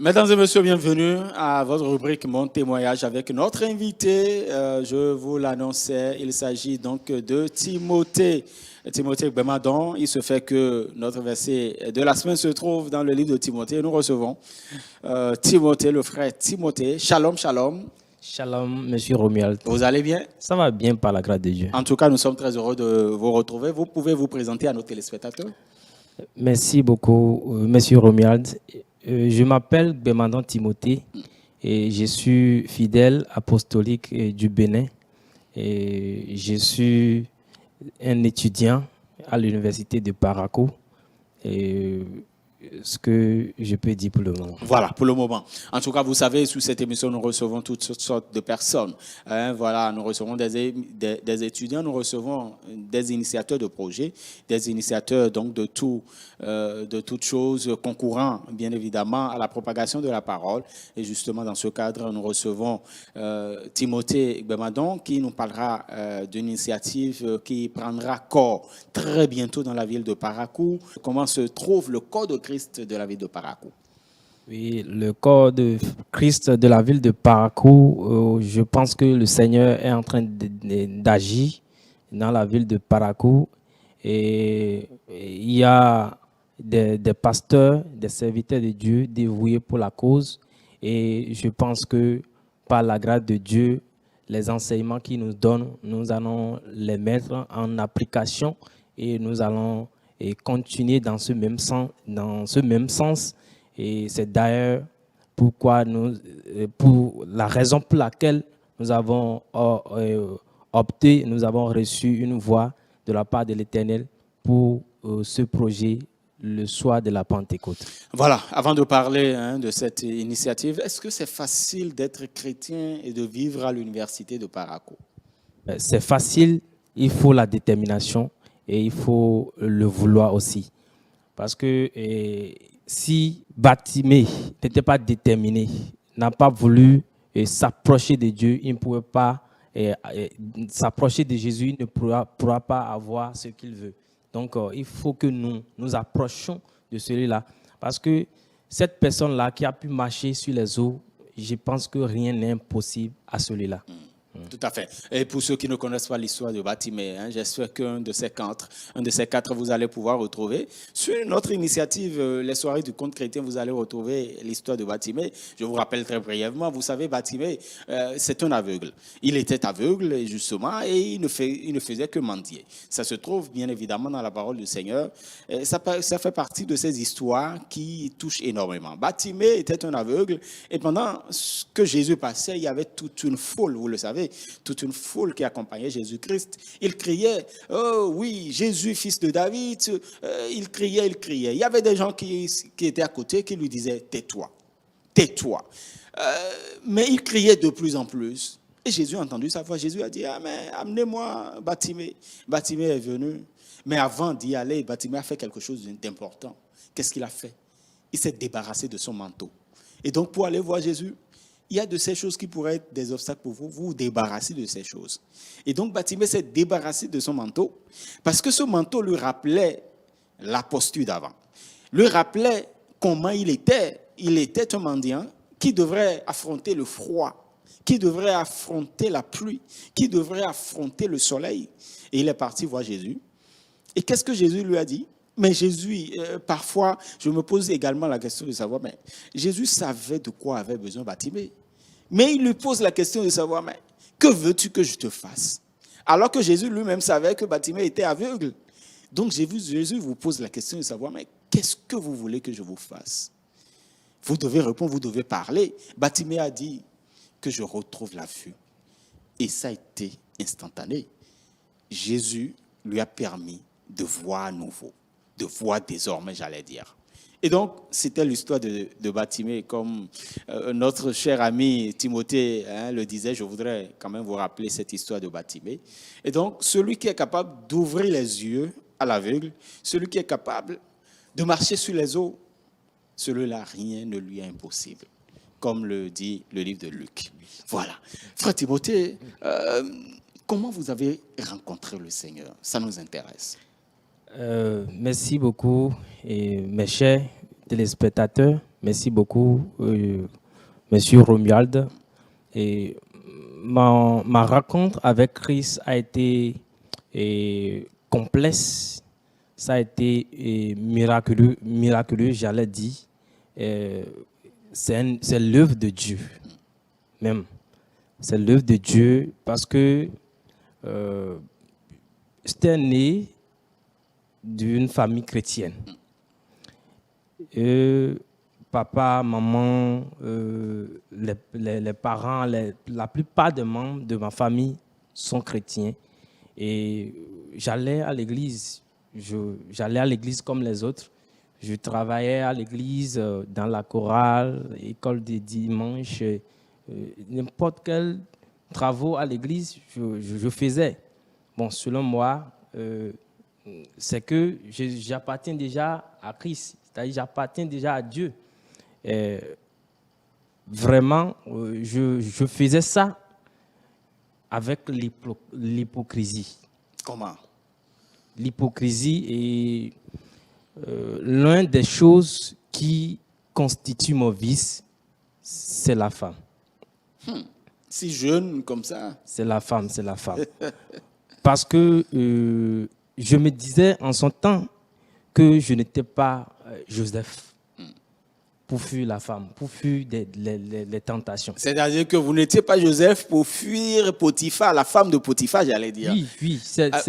Mesdames et messieurs, bienvenue à votre rubrique Mon témoignage avec notre invité. Je vous l'annonçais, il s'agit donc de Timothée. Timothée Bemadon. Il se fait que notre verset de la semaine se trouve dans le livre de Timothée. Nous recevons Timothée, le frère Timothée. Shalom, shalom. Shalom, monsieur Romuald. Vous allez bien? Ça va bien par la grâce de Dieu. En tout cas, nous sommes très heureux de vous retrouver. Vous pouvez vous présenter à nos téléspectateurs? Merci beaucoup, monsieur Romuald. Je m'appelle Bemadon Timothée et je suis fidèle apostolique du Bénin. Et je suis un étudiant à l'université de Parakou. Et ce que je peux dire pour le moment. Voilà, pour le moment. En tout cas, vous savez, sous cette émission, nous recevons toutes sortes de personnes. Voilà, nous recevons des étudiants, nous recevons des initiateurs de projets, des initiateurs donc de toutes choses concourant, bien évidemment, à la propagation de la parole. Et justement, dans ce cadre, nous recevons Timothée Bemadon qui nous parlera d'une initiative qui prendra corps très bientôt dans la ville de Parakou. Comment se trouve le corps de Christ de la ville de Parakou? Oui, le corps de Christ de la ville de Parakou, je pense que le Seigneur est en train d'agir dans la ville de Parakou. Et il y a des pasteurs, des serviteurs de Dieu dévoués pour la cause. Et je pense que par la grâce de Dieu, les enseignements qu'il nous donne, nous allons les mettre en application et nous allons continuer dans ce même sens. Et c'est d'ailleurs pour la raison pour laquelle nous avons opté, nous avons reçu une voix de la part de l'Éternel pour ce projet, le soir de la Pentecôte. Voilà, avant de parler de cette initiative, est-ce que c'est facile d'être chrétien et de vivre à l'université de Parakou? C'est facile, il faut la détermination et il faut le vouloir aussi. Parce que si Bartimée n'était pas déterminé, n'a pas voulu s'approcher de Dieu, il ne pouvait pas s'approcher de Jésus, il ne pourra pas avoir ce qu'il veut. Donc, il faut que nous approchions de celui-là. Parce que cette personne-là qui a pu marcher sur les eaux, je pense que rien n'est impossible à celui-là. Tout à fait. Et pour ceux qui ne connaissent pas l'histoire de Bartimée, j'espère qu'un de ces quatre, vous allez pouvoir retrouver. Sur notre initiative, les soirées du conte chrétien, vous allez retrouver l'histoire de Bartimée. Je vous rappelle très brièvement, vous savez, Bartimée, c'est un aveugle. Il était aveugle, justement, et il ne faisait que mendier. Ça se trouve, bien évidemment, dans la parole du Seigneur. Ça fait partie de ces histoires qui touchent énormément. Bartimée était un aveugle, et pendant que Jésus passait, il y avait toute une foule, vous le savez, toute une foule qui accompagnait Jésus-Christ. Il criait, oh oui, Jésus, fils de David. Il criait. Il y avait des gens qui étaient à côté qui lui disaient, tais-toi, tais-toi. Mais il criait de plus en plus. Et Jésus a entendu sa voix. Jésus a dit, ah, mais amenez-moi Bartimée. Bartimée est venu. Mais avant d'y aller, Bartimée a fait quelque chose d'important. Qu'est-ce qu'il a fait? Il s'est débarrassé de son manteau. Et donc, pour aller voir Jésus, il y a de ces choses qui pourraient être des obstacles pour vous, vous débarrasser de ces choses. Et donc, Bartimée s'est débarrassé de son manteau parce que ce manteau lui rappelait la posture d'avant. Lui rappelait comment il était. Il était un mendiant qui devrait affronter le froid, qui devrait affronter la pluie, qui devrait affronter le soleil. Et il est parti voir Jésus. Et qu'est-ce que Jésus lui a dit? Mais Jésus, parfois, je me pose également la question de savoir, mais Jésus savait de quoi avait besoin Bartimée. Mais il lui pose la question de savoir, mais que veux-tu que je te fasse? Alors que Jésus lui-même savait que Bartimée était aveugle. Donc Jésus vous pose la question de savoir, mais qu'est-ce que vous voulez que je vous fasse? Vous devez répondre, vous devez parler. Bartimée a dit que je retrouve la vue. Et ça a été instantané. Jésus lui a permis de voir à nouveau. De voir désormais, j'allais dire. Et donc, c'était l'histoire de Bartimée. Comme notre cher ami Timothée le disait, je voudrais quand même vous rappeler cette histoire de Bartimée. Et donc, celui qui est capable d'ouvrir les yeux à l'aveugle, celui qui est capable de marcher sur les eaux, celui-là, rien ne lui est impossible, comme le dit le livre de Luc. Voilà. Frère Timothée, comment vous avez rencontré le Seigneur? Ça nous intéresse. Merci beaucoup, et mes chers. téléspectateurs. Merci beaucoup, Monsieur Romuald. Et ma rencontre avec Chris a été complexe. Ça a été miraculeux, j'allais dire. C'est l'œuvre de Dieu, même. C'est l'œuvre de Dieu parce que j'étais né d'une famille chrétienne. Papa, maman, les parents, la plupart des membres de ma famille sont chrétiens. Et j'allais à l'église. J'allais à l'église comme les autres. Je travaillais à l'église, dans la chorale, école des dimanches, n'importe quel travaux à l'église, je faisais. Bon, selon moi, c'est que j'appartiens déjà à Christ, c'est-à-dire j'appartiens déjà à Dieu. Vraiment, je faisais ça avec l'hypocrisie. Comment? L'hypocrisie est l'une des choses qui constitue mon vice, c'est la femme. Si jeune comme ça? C'est la femme, c'est la femme. Parce que je me disais en son temps que je n'étais pas Joseph pour fuir la femme, pour fuir les tentations. C'est-à-dire que vous n'étiez pas Joseph pour fuir Potiphar, la femme de Potiphar, j'allais dire. Oui.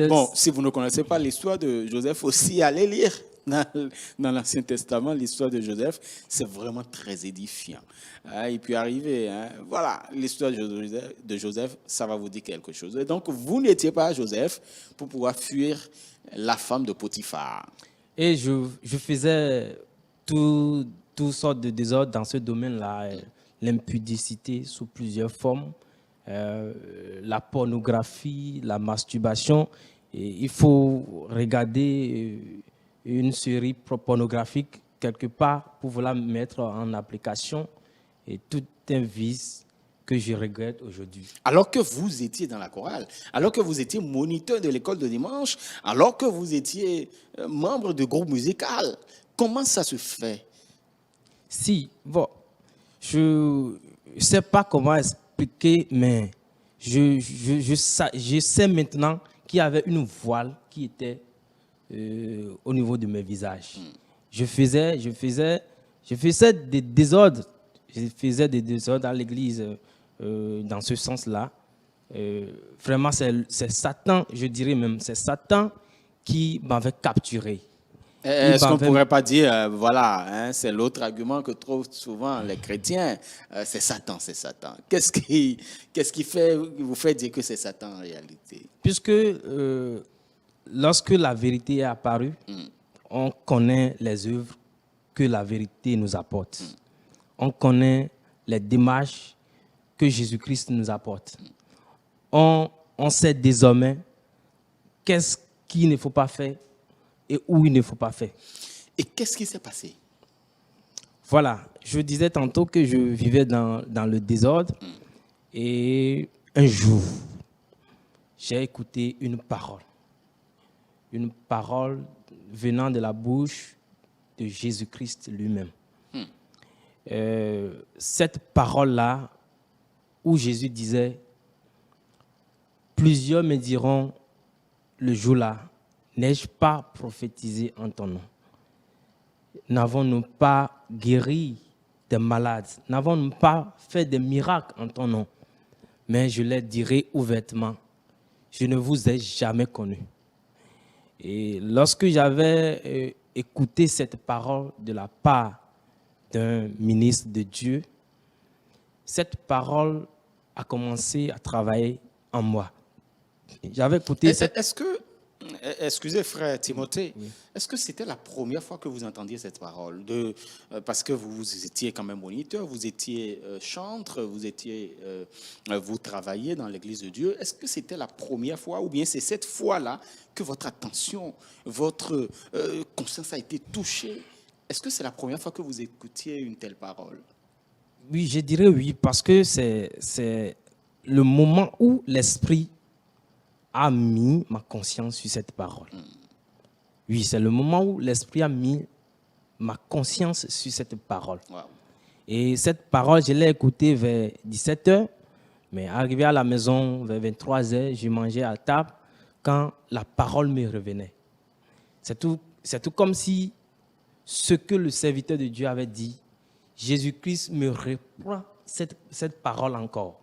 Bon, si vous ne connaissez pas l'histoire de Joseph aussi, allez lire dans l'Ancien Testament l'histoire de Joseph. C'est vraiment très édifiant. Il peut arriver, voilà, l'histoire de Joseph, ça va vous dire quelque chose. Et donc, vous n'étiez pas Joseph pour pouvoir fuir la femme de Potiphar. Et je faisais toutes sortes de désordres dans ce domaine-là, l'impudicité sous plusieurs formes, la pornographie, la masturbation. Et il faut regarder une série pornographique quelque part pour la mettre en application, et tout un vice que je regrette aujourd'hui. Alors que vous étiez dans la chorale, alors que vous étiez moniteur de l'école de dimanche, alors que vous étiez membre de groupe musical, comment ça se fait? Si, bon, je ne sais pas comment expliquer, mais je sais maintenant qu'il y avait une voile qui était au niveau de mes visages. Je faisais des désordres. Je faisais des désordres à l'église dans ce sens-là. Vraiment, c'est Satan, je dirais même, c'est Satan qui m'avait capturé. Est-ce qu'on ne pourrait pas dire, voilà, c'est l'autre argument que trouvent souvent les chrétiens, c'est Satan, c'est Satan. Qu'est-ce qui vous fait dire que c'est Satan en réalité? Puisque lorsque la vérité est apparue, on connaît les œuvres que la vérité nous apporte. On connaît les démarches que Jésus-Christ nous apporte. On sait désormais qu'est-ce qu'il ne faut pas faire et où il ne faut pas faire. Et qu'est-ce qui s'est passé? Voilà, je disais tantôt que je vivais dans le désordre, et un jour, j'ai écouté une parole venant de la bouche de Jésus-Christ lui-même. Cette parole-là, où Jésus disait, plusieurs me diront le jour-là, n'ai-je pas prophétisé en ton nom? N'avons-nous pas guéri des malades? N'avons-nous pas fait des miracles en ton nom? Mais je leur dirai ouvertement, je ne vous ai jamais connu. Et lorsque j'avais écouté cette parole de la part d'un ministre de Dieu, cette parole a commencé à travailler en moi. J'avais écouté Excusez, frère Timothée, est-ce que c'était la première fois que vous entendiez cette parole parce que vous étiez quand même moniteur, vous étiez chantre, vous travailliez dans l'église de Dieu. Est-ce que c'était la première fois, ou bien c'est cette fois-là que votre attention, votre conscience a été touchée? Est-ce que c'est la première fois que vous écoutiez une telle parole? Oui, je dirais oui, parce que c'est le moment où l'Esprit a mis ma conscience sur cette parole. Oui, c'est le moment où l'Esprit a mis ma conscience sur cette parole. Wow. Et cette parole, je l'ai écoutée vers 17h, mais arrivé à la maison vers 23h, je mangeais à table quand la parole me revenait. C'est tout comme si ce que le serviteur de Dieu avait dit, Jésus-Christ me reprend cette parole encore.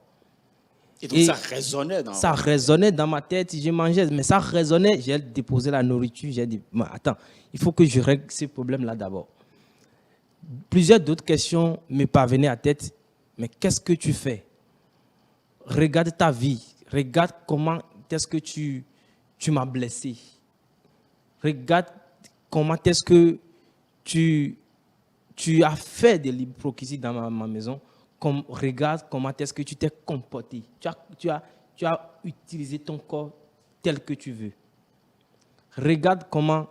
Et donc, ça résonnait Ça résonnait dans ma tête, je mangeais, mais ça résonnait. J'ai déposé la nourriture, j'ai dit, attends, il faut que je règle ces problèmes-là d'abord. Plusieurs d'autres questions me parvenaient à la tête, mais qu'est-ce que tu fais? Regarde ta vie, regarde comment est-ce que tu m'as blessé. Regarde comment est-ce que tu as fait de l'hypocrisie dans ma maison. Regarde comment est-ce que tu t'es comporté. Tu as utilisé ton corps tel que tu veux. Regarde comment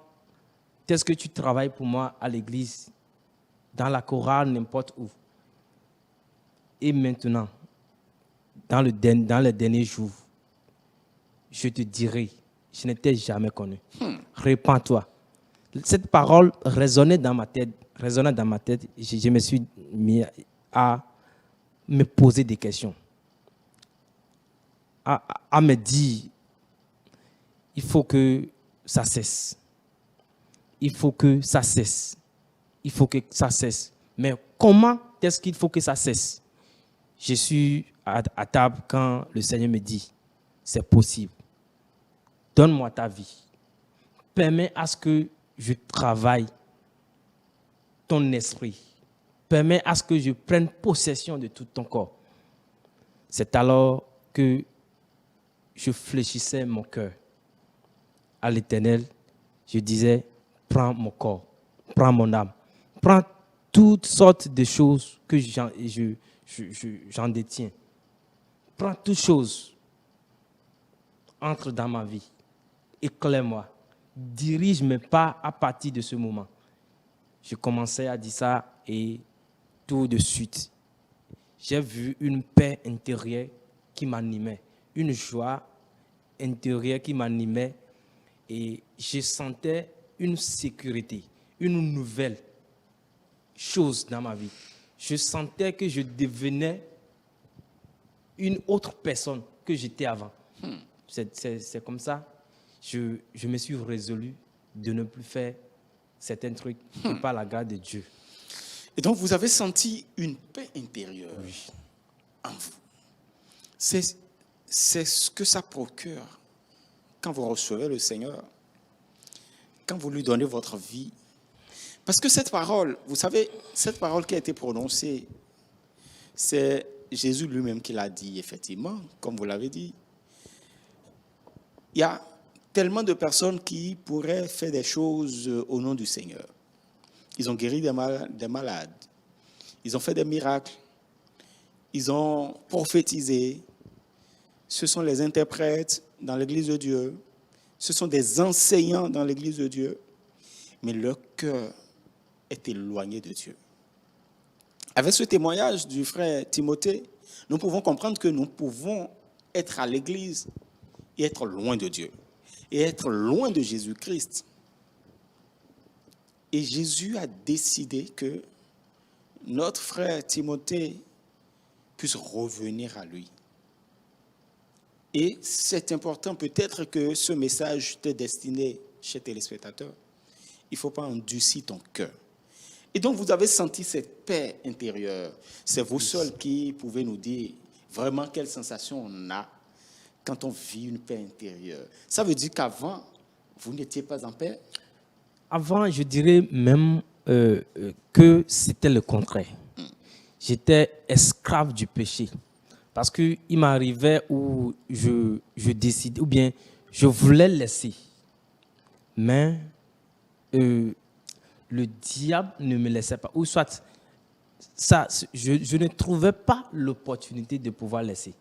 est-ce que tu travailles pour moi à l'église, dans la chorale, n'importe où. Et maintenant, dans les derniers jours, je te dirai, je ne t'ai jamais connu. Répands-toi. Cette parole résonnait dans ma tête. Je me suis mis à me poser des questions, à me dire, il faut que ça cesse. Il faut que ça cesse. Il faut que ça cesse. Mais comment est-ce qu'il faut que ça cesse? Je suis à table quand le Seigneur me dit, c'est possible. Donne-moi ta vie. Permets à ce que je travaille ton esprit. Permets à ce que je prenne possession de tout ton corps. C'est alors que je fléchissais mon cœur à l'Éternel. Je disais, prends mon corps, prends mon âme, prends toutes sortes de choses que j'en détiens. Prends toutes choses, entre dans ma vie, éclaire-moi, dirige mes pas à partir de ce moment. Je commençais à dire ça et tout de suite, j'ai vu une paix intérieure qui m'animait, une joie intérieure qui m'animait et je sentais une sécurité, une nouvelle chose dans ma vie. Je sentais que je devenais une autre personne que j'étais avant. C'est comme ça. Je me suis résolu de ne plus faire certains trucs que par la grâce de Dieu. Et donc, vous avez senti une paix intérieure en vous. C'est ce que ça procure quand vous recevez le Seigneur, quand vous lui donnez votre vie. Parce que cette parole, vous savez, cette parole qui a été prononcée, c'est Jésus lui-même qui l'a dit, effectivement, comme vous l'avez dit. Il y a tellement de personnes qui pourraient faire des choses au nom du Seigneur. Ils ont guéri des malades. Ils ont fait des miracles. Ils ont prophétisé. Ce sont les interprètes dans l'Église de Dieu. Ce sont des enseignants dans l'Église de Dieu. Mais leur cœur est éloigné de Dieu. Avec ce témoignage du frère Timothée, nous pouvons comprendre que nous pouvons être à l'Église et être loin de Dieu. Et être loin de Jésus-Christ. Et Jésus a décidé que notre frère Timothée puisse revenir à lui. Et c'est important, peut-être que ce message t'est destiné, chers téléspectateurs. Il ne faut pas endurcir ton cœur. Et donc, vous avez senti cette paix intérieure. C'est vous seuls qui pouvez nous dire vraiment quelle sensation on a quand on vit une paix intérieure. Ça veut dire qu'avant, vous n'étiez pas en paix? Avant, je dirais même que c'était le contraire. J'étais esclave du péché. Parce qu'il m'arrivait où je décidais, ou bien je voulais laisser. Mais le diable ne me laissait pas. Ou soit, je ne trouvais pas l'opportunité de pouvoir laisser.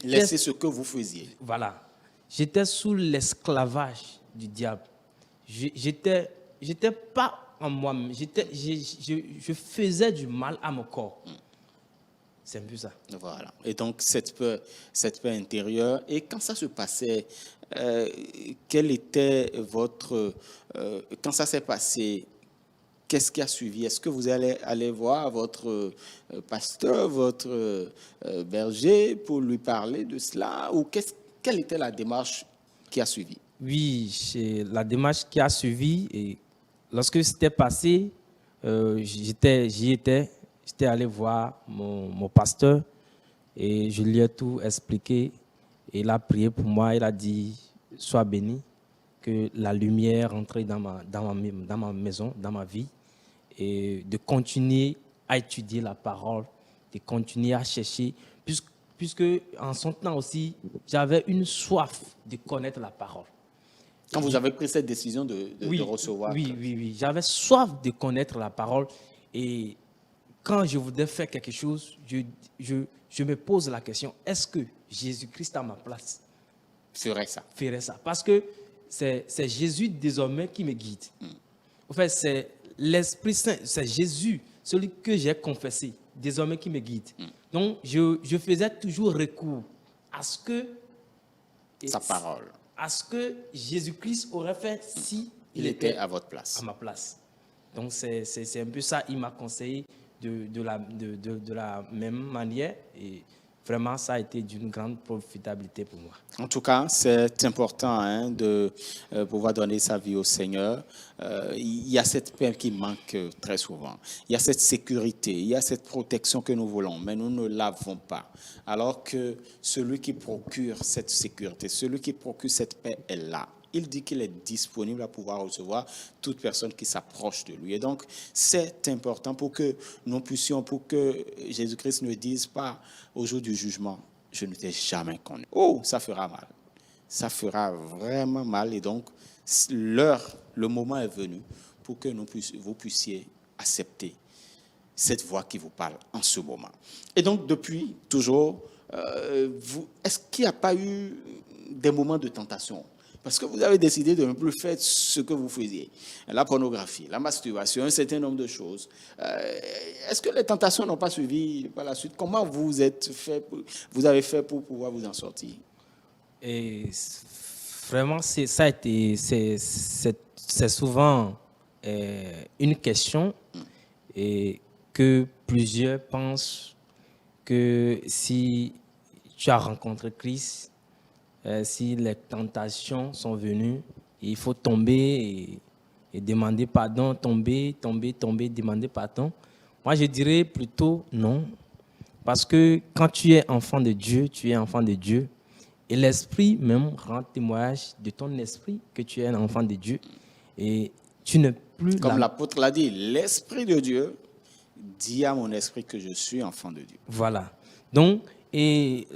Laisser ce que vous faisiez. Voilà. J'étais sous l'esclavage du diable. J'étais pas en moi-même. Je faisais du mal à mon corps. C'est un peu ça. Voilà. Et donc, cette paix intérieure. Et quand ça se passait, quel était votre... quand ça s'est passé, qu'est-ce qui a suivi? Est-ce que vous allez aller voir votre pasteur, votre berger pour lui parler de cela? Ou quelle était la démarche qui a suivi? Oui, c'est la démarche qui a suivi. Et lorsque c'était passé, j'étais allé voir mon pasteur et je lui ai tout expliqué. Et il a prié pour moi, il a dit, sois béni, que la lumière entre dans ma maison, dans ma vie, et de continuer à étudier la parole, de continuer à chercher, puisque en son temps aussi, j'avais une soif de connaître la parole. Quand vous avez pris cette décision de recevoir. Oui. J'avais soif de connaître la parole. Et quand je voudrais faire quelque chose, je me pose la question, est-ce que Jésus-Christ à ma place ferait ça? Parce que c'est Jésus désormais qui me guide. En fait, c'est l'Esprit Saint, c'est Jésus, celui que j'ai confessé, désormais qui me guide. Donc, je faisais toujours recours à ce que sa parole, à ce que Jésus-Christ aurait fait si il était à votre place. À ma place. Donc, c'est un peu ça. Il m'a conseillé de la même manière. Et vraiment, ça a été d'une grande profitabilité pour moi. En tout cas, c'est important de pouvoir donner sa vie au Seigneur. Il y a cette paix qui manque très souvent. Il y a cette sécurité, il y a cette protection que nous voulons, mais nous ne l'avons pas. Alors que celui qui procure cette sécurité, celui qui procure cette paix est là. Il dit qu'il est disponible à pouvoir recevoir toute personne qui s'approche de lui. Et donc, c'est important pour que nous puissions, pour que Jésus-Christ ne dise pas au jour du jugement, je ne t'ai jamais connu. Oh, ça fera mal. Ça fera vraiment mal. Et donc, le moment est venu pour que vous puissiez accepter cette voix qui vous parle en ce moment. Et donc, depuis toujours, est-ce qu'il n'y a pas eu des moments de tentation? Parce que vous avez décidé de ne plus faire ce que vous faisiez. La pornographie, la masturbation, un certain nombre de choses. Est-ce que les tentations n'ont pas suivi par la suite? Comment vous avez fait pour pouvoir vous en sortir? Et vraiment, c'est souvent une question et que plusieurs pensent que si tu as rencontré Christ, si les tentations sont venues, il faut tomber et demander pardon, tomber, demander pardon. Moi, je dirais plutôt non. Parce que quand tu es enfant de Dieu, tu es enfant de Dieu. Et l'Esprit même rend témoignage de ton esprit que tu es un enfant de Dieu. Et tu n'es plus... Comme l'apôtre l'a dit, l'Esprit de Dieu dit à mon esprit que je suis enfant de Dieu. Voilà. Donc, et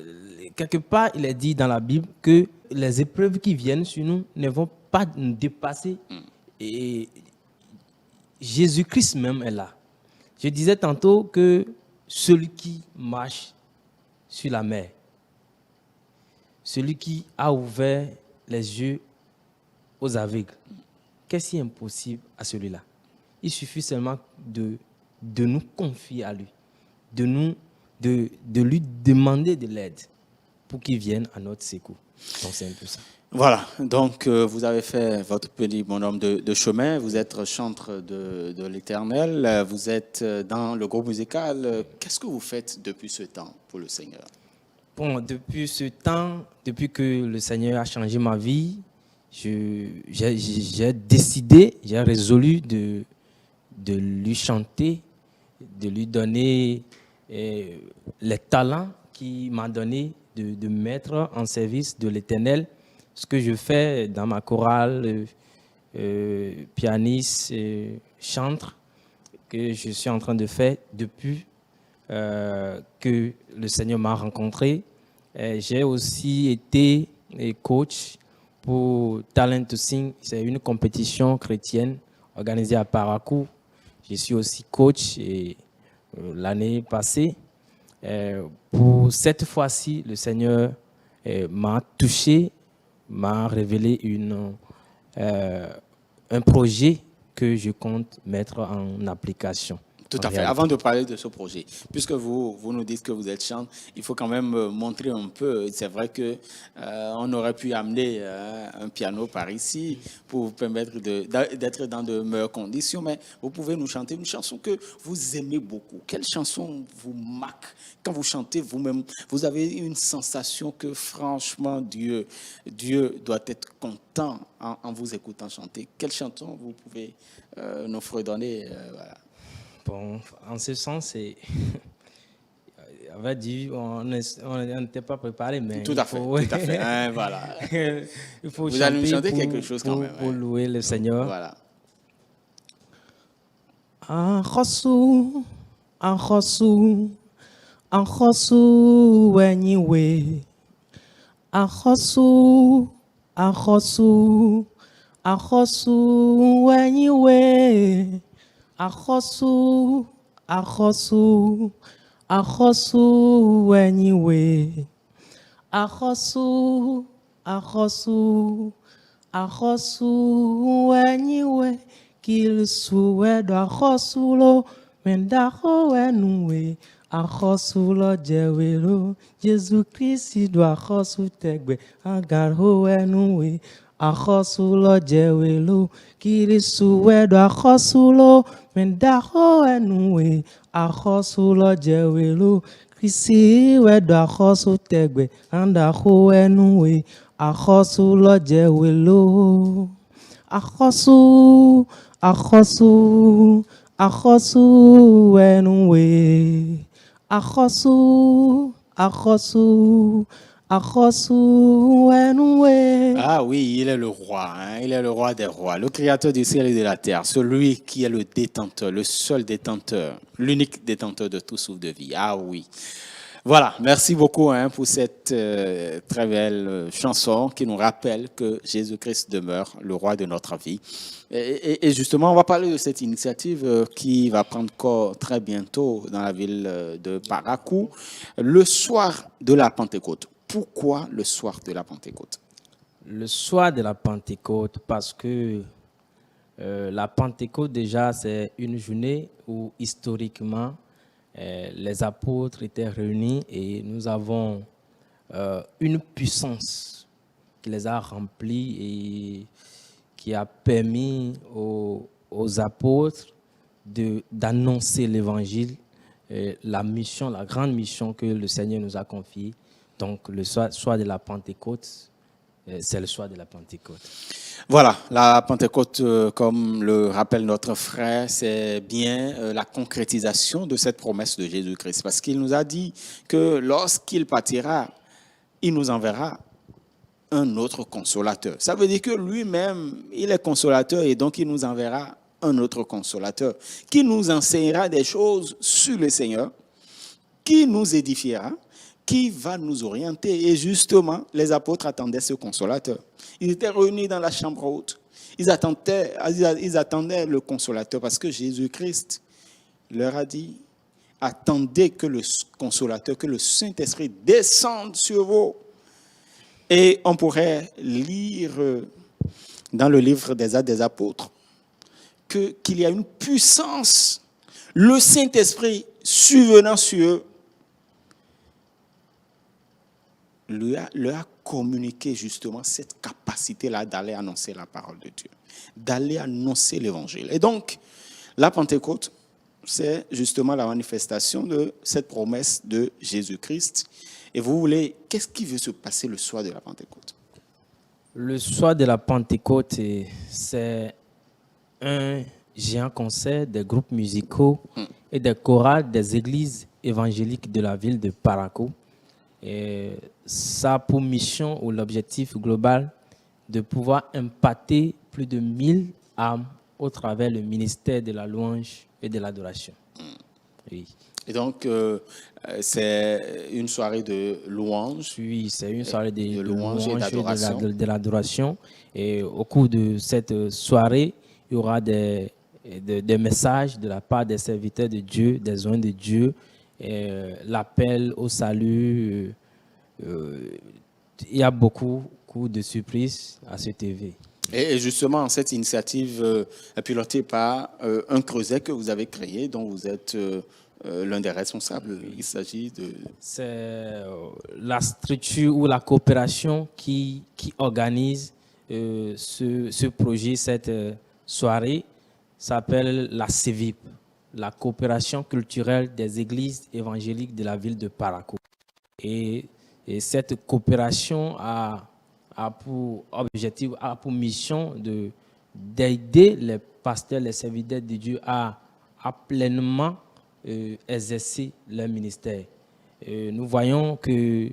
quelque part, il est dit dans la Bible que les épreuves qui viennent sur nous ne vont pas nous dépasser. Et Jésus-Christ même est là. Je disais tantôt que celui qui marche sur la mer, celui qui a ouvert les yeux aux aveugles, qu'est-ce qui est impossible à celui-là? Il suffit seulement de nous confier à lui, de lui demander de l'aide pour qu'il vienne à notre secours. Donc c'est un peu ça. Voilà, donc vous avez fait votre petit bonhomme de chemin, vous êtes chantre de l'Éternel, vous êtes dans le groupe musical. Qu'est-ce que vous faites depuis ce temps pour le Seigneur? Bon, depuis ce temps, depuis que le Seigneur a changé ma vie, j'ai décidé, j'ai résolu de lui chanter, de lui donner les talents qu'il m'a donné, de mettre en service de l'Éternel. Ce que je fais dans ma chorale, pianiste, chantre, que je suis en train de faire depuis que le Seigneur m'a rencontré. J'ai aussi été coach pour Talent to Sing. C'est une compétition chrétienne organisée à Parakou. Je suis aussi coach l'année passée. Pour cette fois-ci, le Seigneur m'a touché, m'a révélé un projet que je compte mettre en application. Tout à fait. Avant de parler de ce projet, puisque vous nous dites que vous êtes chanteur, il faut quand même montrer un peu. C'est vrai que on aurait pu amener un piano par ici pour vous permettre d'être dans de meilleures conditions, mais vous pouvez nous chanter une chanson que vous aimez beaucoup. Quelle chanson vous marque quand vous chantez vous-même? Vous avez une sensation que franchement Dieu doit être content en vous écoutant chanter. Quelle chanson vous pouvez nous fredonner? Voilà. Bon, en ce sens, c'est. On va dire, on n'était pas préparé, mais tout à fait, tout à fait. Hein, voilà. Il faut Vous allez nous chanter pour, quelque chose quand même. Pour louer le Seigneur. Voilà. Anjosu, anjosu, anjosu, anyiwe. Anjosu, anjosu, anjosu, anyiwe. Achosu, achosu, achosu, anyway. Achosu, achosu, achosu, anyway. Qu'il souhaite achosulo, mendaho enue. Achosulo jewelo, Jésus Christ doit achosu tegbe, agarho enue. Achosulo jewelo, qu'il souhaite achosulo, mendaho enue. Achosulo jewelo, Christi wedo achosu tegbe, andaho enue. Achosulo jewelo. Achosu, achosu, achosu enue. Achosu, achosu, achosu enue. Ah oui, il est le roi, hein? Il est le roi des rois, le créateur du ciel et de la terre, celui qui est le détenteur, le seul détenteur, l'unique détenteur de tout souffle de vie. Ah oui. Voilà, merci beaucoup pour cette très belle chanson qui nous rappelle que Jésus-Christ demeure le roi de notre vie. Et justement, on va parler de cette initiative qui va prendre corps très bientôt dans la ville de Parakou, le soir de la Pentecôte. Pourquoi le soir de la Pentecôte? Le soir de la Pentecôte, parce que la Pentecôte déjà, c'est une journée où historiquement, les apôtres étaient réunis et nous avons une puissance qui les a remplis et qui a permis aux apôtres d'annoncer l'évangile, la mission, la grande mission que le Seigneur nous a confiée. Donc le soir de la Pentecôte, c'est le soir de la Pentecôte. Voilà, la Pentecôte, comme le rappelle notre frère, c'est bien la concrétisation de cette promesse de Jésus-Christ. Parce qu'il nous a dit que lorsqu'il partira, il nous enverra un autre consolateur. Ça veut dire que lui-même, il est consolateur et donc il nous enverra un autre consolateur qui nous enseignera des choses sur le Seigneur, qui nous édifiera, qui va nous orienter. Et justement, les apôtres attendaient ce consolateur. Ils étaient réunis dans la chambre haute. Ils attendaient le consolateur parce que Jésus-Christ leur a dit, attendez que le consolateur, que le Saint-Esprit descende sur vous. Et on pourrait lire dans le livre des Actes des Apôtres qu'il y a une puissance, le Saint-Esprit survenant sur eux, leur a communiqué justement cette capacité-là d'aller annoncer la parole de Dieu, d'aller annoncer l'évangile. Et donc, la Pentecôte, c'est justement la manifestation de cette promesse de Jésus-Christ. Et vous voulez, qu'est-ce qui veut se passer le soir de la Pentecôte? Le soir de la Pentecôte, c'est un géant concert des groupes musicaux et des chorales des églises évangéliques de la ville de Parakou. Et ça a pour mission ou l'objectif global de pouvoir impacter plus de 1000 âmes au travers du ministère de la louange et de l'adoration. Oui. Et donc, c'est une soirée de louange. Oui, c'est une soirée de louange et d'adoration. De l'adoration. Et au cours de cette soirée, il y aura des messages de la part des serviteurs de Dieu, des oints de Dieu, l'appel au salut. Il y a beaucoup de surprises à ce TV. Et justement, cette initiative est pilotée par un creuset que vous avez créé, dont vous êtes l'un des responsables. Il s'agit de... C'est la structure ou la coopération qui organise ce projet, cette soirée, s'appelle la CEVIP, la coopération culturelle des églises évangéliques de la ville de Parakou. Et, et cette coopération a pour objectif, a pour mission d'aider les pasteurs, les serviteurs de Dieu à pleinement exercer leur ministère. Nous voyons que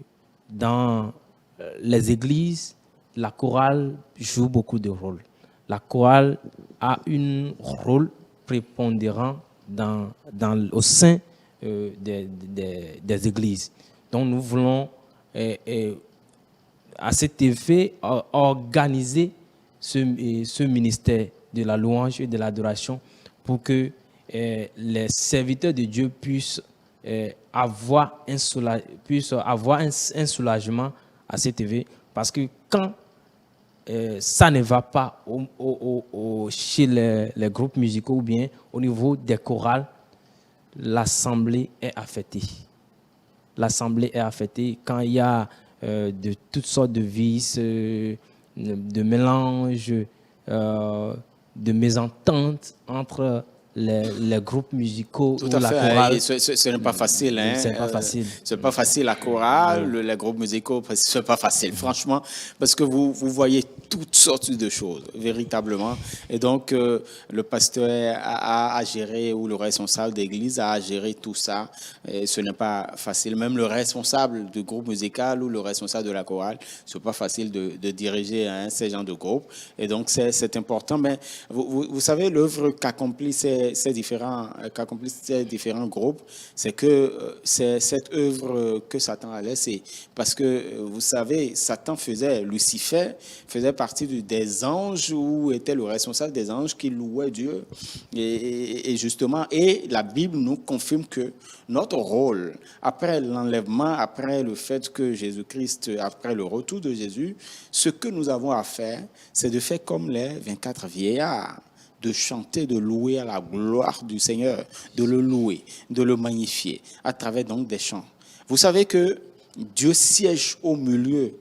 dans les églises, la chorale joue beaucoup de rôles. La chorale a un rôle prépondérant au sein des églises. Donc nous voulons, à cet effet, organiser ce ministère de la louange et de l'adoration pour que les serviteurs de Dieu puissent avoir un soulagement à cet effet. Parce que quand ça ne va pas chez les groupes musicaux ou bien au niveau des chorales, l'assemblée est affectée. L'assemblée est affectée quand il y a de toutes sortes de vices, de mélanges, de mésententes entre les groupes musicaux Tout ou à la fait. chorale. Ce n'est pas facile. Hein. C'est pas facile. C'est pas facile la chorale, les groupes musicaux, c'est pas facile, franchement, parce que vous voyez toutes sortes de choses, véritablement. Et donc, le pasteur a à gérer, ou le responsable d'église a à gérer tout ça. Et ce n'est pas facile. Même le responsable du groupe musical ou le responsable de la chorale, c'est pas facile de diriger ces genres de groupe. Et donc, c'est important. Mais vous savez, l'œuvre qu'accomplissent ces différents groupes, c'est que c'est cette œuvre que Satan a laissée. Parce que, vous savez, Lucifer faisait partie des anges, où était le responsable des anges qui louait Dieu. Et justement, et la Bible nous confirme que notre rôle, après l'enlèvement, après le fait que Jésus-Christ, après le retour de Jésus, ce que nous avons à faire, c'est de faire comme les 24 vieillards, de chanter, de louer à la gloire du Seigneur, de le louer, de le magnifier, à travers donc des chants. Vous savez que Dieu siège au milieu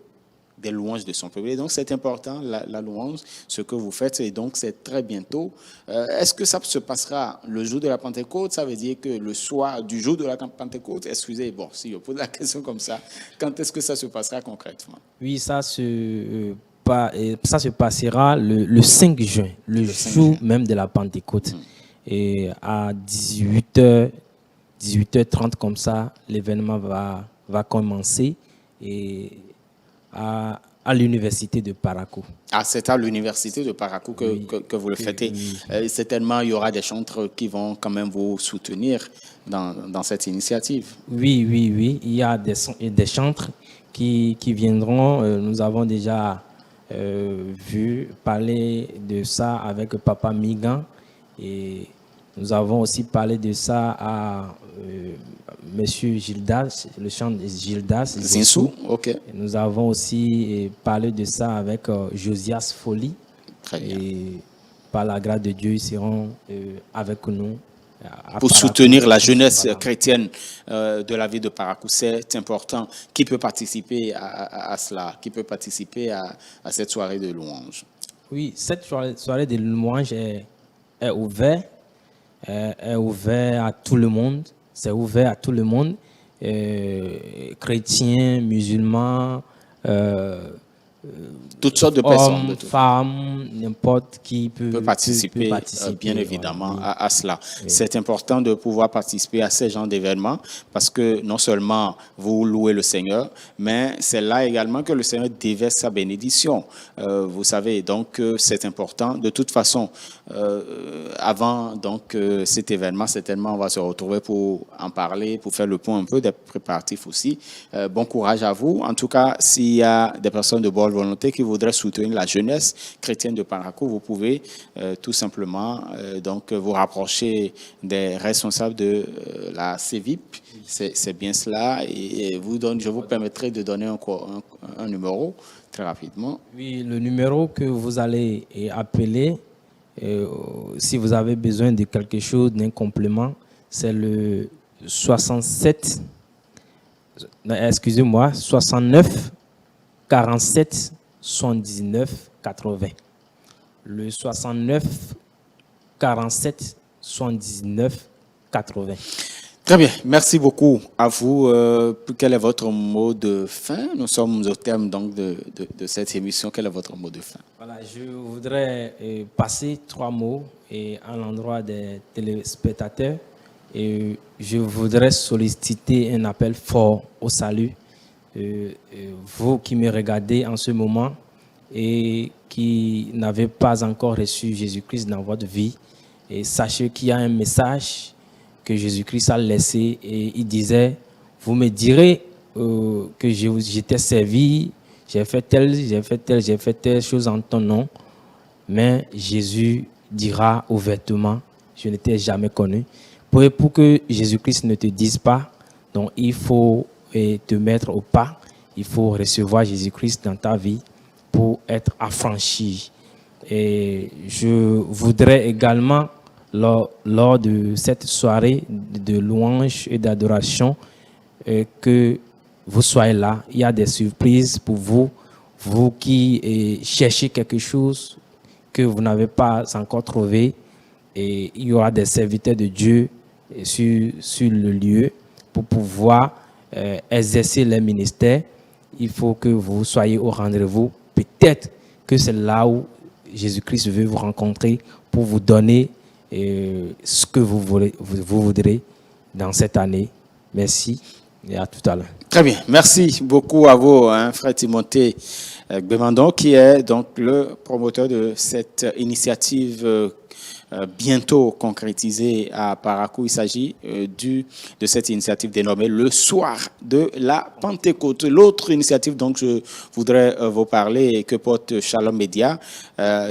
des louanges de son peuple. Et donc, c'est important, la louange, ce que vous faites, et donc c'est très bientôt. Est-ce que ça se passera le jour de la Pentecôte? Ça veut dire que le soir du jour de la Pentecôte, excusez, bon, si je pose la question comme ça, quand est-ce que ça se passera concrètement? Oui, ça se passera le 5 juin, le jour même de la Pentecôte. Et à 18h30 comme ça, l'événement va commencer et à l'université de Parakou. Ah, c'est à l'université de Parakou que vous le faites. Certainement, il y aura des chantres qui vont quand même vous soutenir dans cette initiative. Oui. Il y a des chantres qui viendront. Nous avons déjà vu parler de ça avec Papa Migan, et nous avons aussi parlé de ça à Monsieur Gildas, le chant de Gildas Zinsou, ok. Et nous avons aussi parlé de ça avec Josias Folie. Très bien. Et par la grâce de Dieu, ils seront avec nous. Pour soutenir la jeunesse chrétienne de la ville de Parakou, c'est important. Qui peut participer à cela? Qui peut participer à cette soirée de louange? Oui, cette soirée de louange est ouverte. Est ouvert à tout le monde. C'est ouvert à tout le monde, chrétiens, musulmans, toutes sortes de personnes, hommes, femmes, n'importe qui peut participer, bien évidemment, à cela. Oui. C'est important de pouvoir participer à ces genres d'événements, parce que non seulement vous louez le Seigneur, mais c'est là également que le Seigneur déverse sa bénédiction. Vous savez, donc c'est important. De toute façon, avant donc cet événement, certainement on va se retrouver pour en parler, pour faire le point un peu des préparatifs aussi. Bon courage à vous. En tout cas, s'il y a des personnes de bonne volonté qui voudraient soutenir la jeunesse chrétienne de Parakou, vous pouvez tout simplement donc vous rapprocher des responsables de la CEVIP. C'est bien cela. Et je vous permettrai de donner un numéro. très rapidement. Oui, le numéro que vous allez appeler, si vous avez besoin de quelque chose, d'un complément, c'est le 67, excusez-moi, 69 47 79 80. Le 69 47 79 80. Très bien, merci beaucoup à vous. Quel est votre mot de fin? Nous sommes au terme donc de cette émission. Quel est votre mot de fin? Voilà, je voudrais passer 3 mots à l'endroit des téléspectateurs. Et je voudrais solliciter un appel fort au salut. Vous qui me regardez en ce moment et qui n'avez pas encore reçu Jésus-Christ dans votre vie, et sachez qu'il y a un message que Jésus-Christ a laissé et il disait, vous me direz que j'étais servi, j'ai fait telle chose en ton nom, mais Jésus dira ouvertement, je ne t'ai jamais connu. Pour que Jésus-Christ ne te dise pas, donc il faut te mettre au pas, il faut recevoir Jésus-Christ dans ta vie pour être affranchi. Et je voudrais également, lors de cette soirée de louange et d'adoration, que vous soyez là. Il y a des surprises pour vous, vous qui cherchez quelque chose que vous n'avez pas encore trouvé. Et il y aura des serviteurs de Dieu sur le lieu pour pouvoir exercer les ministères. Il faut que vous soyez au rendez-vous. Peut-être que c'est là où Jésus-Christ veut vous rencontrer pour vous donner ce que vous voudrez dans cette année. Merci et à tout à l'heure. Très bien, merci beaucoup à vous, frère Timothée Gbemandon, qui est donc le promoteur de cette initiative bientôt concrétisée à Parakou. Il s'agit de cette initiative dénommée le soir de la Pentecôte. L'autre initiative dont je voudrais vous parler et que porte Shalom Media,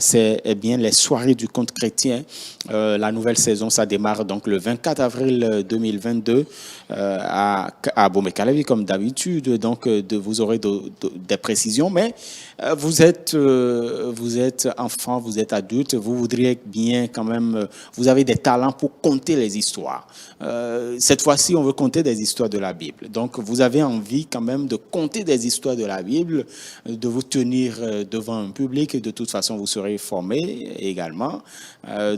c'est bien les soirées du conte chrétien. La nouvelle saison, ça démarre donc le 24 avril 2022 à Abomey-Calavi, comme d'habitude. Donc, vous aurez des précisions, mais vous êtes enfant, vous êtes adulte, vous voudriez bien quand même, vous avez des talents pour conter les histoires. Cette fois-ci, on veut conter des histoires de la Bible. Donc, vous avez envie quand même de conter des histoires de la Bible, de vous tenir devant un public. De toute façon, vous serez formé également.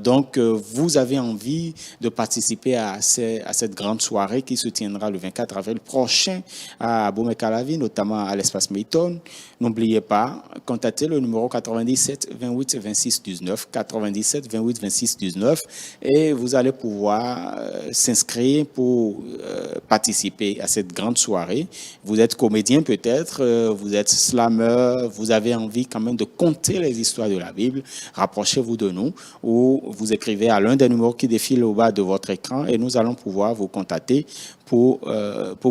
Donc, vous avez envie de participer à cette grande soirée qui se tiendra le 24 avril prochain à Abomey-Calavi, notamment à l'espace Mayton. N'oubliez pas, contactez le numéro 97 28 26 19, 97 28 26 19, et vous allez pouvoir s'inscrire pour participer à cette grande soirée. Vous êtes comédien peut-être, vous êtes slammer, vous avez envie quand même de conter les histoires de la Bible. Rapprochez-vous de nous ou vous écrivez à l'un des numéros qui défilent au bas de votre écran et nous allons pouvoir vous contacter pour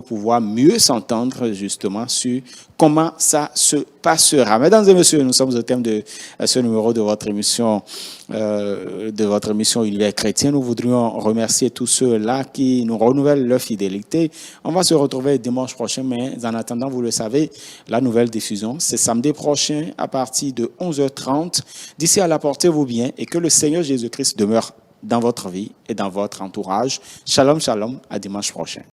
pouvoir mieux s'entendre justement sur comment ça se passera. Mesdames et messieurs, nous sommes au thème de ce numéro de votre émission Univers chrétien. Nous voudrions remercier tous ceux-là qui nous renouvellent leur fidélité. On va se retrouver dimanche prochain, mais en attendant, vous le savez, la nouvelle diffusion, c'est samedi prochain à partir de 11h30. D'ici à là, portez-vous bien et que le Seigneur Jésus-Christ demeure dans votre vie et dans votre entourage. Shalom, shalom, à dimanche prochain.